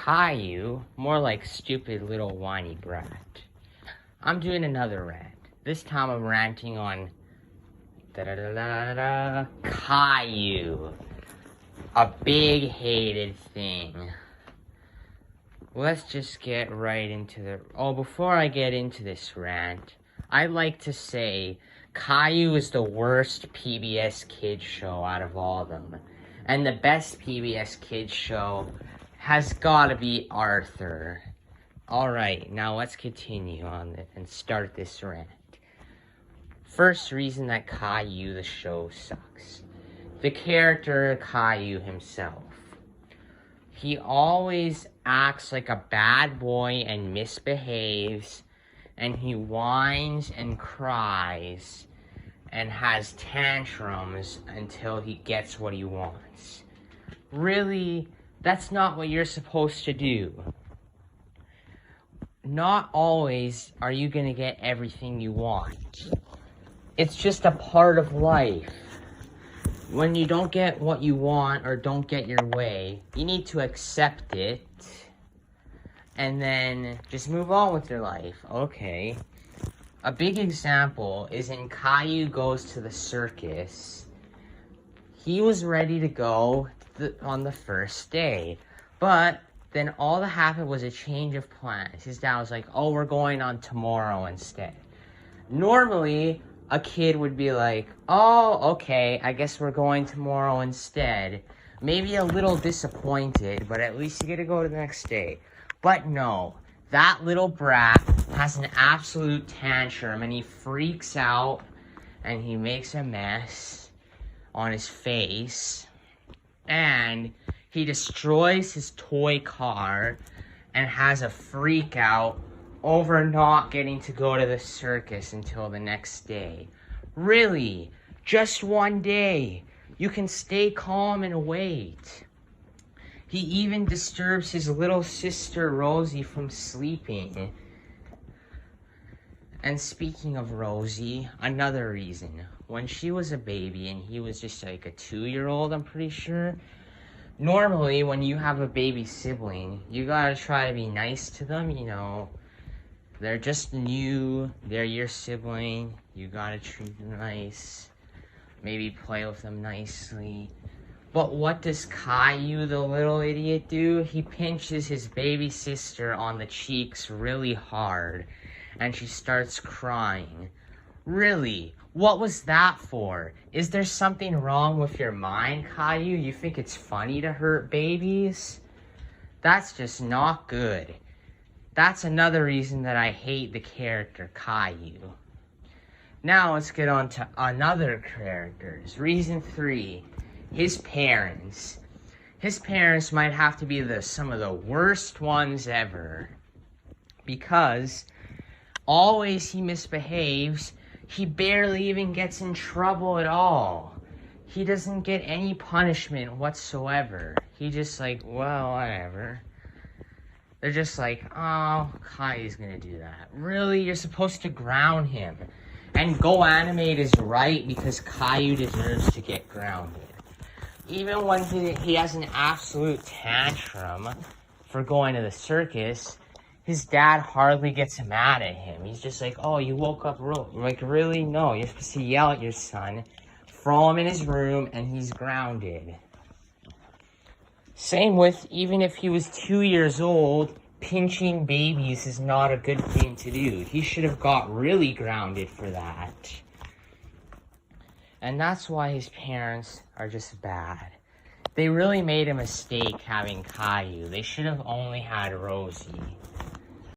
Caillou, more like stupid little whiny brat. I'm doing another rant. This time I'm ranting on Caillou, a big hated thing. Let's just get right into before I get into this rant, I'd like to say Caillou is the worst PBS kids show out of all of them. And the best PBS kids show has gotta be Arthur. Alright, now let's continue on it and start this rant. First reason that Caillou the show sucks. The character Caillou himself. He always acts like a bad boy and misbehaves, and he whines and cries and has tantrums until he gets what he wants. Really, that's not what you're supposed to do. Not always are you gonna get everything you want. It's just a part of life. When you don't get what you want or don't get your way, you need to accept it and then just move on with your life. Okay. A big example is in Caillou Goes to the Circus. He was ready to go on the first day, but then all that happened was a change of plans. His dad was like, oh, we're going on tomorrow instead. Normally, a kid would be like, oh, okay, I guess we're going tomorrow instead. Maybe a little disappointed, but at least you get to go to the next day. But no, that little brat has an absolute tantrum and he freaks out and he makes a mess on his face and he destroys his toy car and has a freak out over not getting to go to the circus until the next day. Really, just one day. You can stay calm and wait. He even disturbs his little sister Rosie from sleeping. And speaking of Rosie, another reason. When she was a baby and he was just like a 2-year-old, I'm pretty sure. Normally, when you have a baby sibling, you gotta try to be nice to them, you know. They're just new, they're your sibling, you gotta treat them nice, maybe play with them nicely. But what does Caillou, the little idiot, do? He pinches his baby sister on the cheeks really hard, and she starts crying. Really? What was that for? Is there something wrong with your mind, Caillou? You think it's funny to hurt babies? That's just not good. That's another reason that I hate the character Caillou. Now let's get on to another characters. Reason 3, his parents. His parents might have to be some of the worst ones ever. Because always he misbehaves. He barely even gets in trouble at all. He doesn't get any punishment whatsoever. He just like, well, whatever. They're just like, oh, Kai's gonna do that. Really? You're supposed to ground him. And Go Animate is right because Caillou deserves to get grounded. Even when he has an absolute tantrum for going to the circus, his dad hardly gets mad at him. He's just like, oh, you woke up real. Like, really? No, you're supposed to yell at your son, throw him in his room, and he's grounded. Same with, even if he was 2 years old, pinching babies is not a good thing to do. He should have got really grounded for that. And that's why his parents are just bad. They really made a mistake having Caillou. They should have only had Rosie.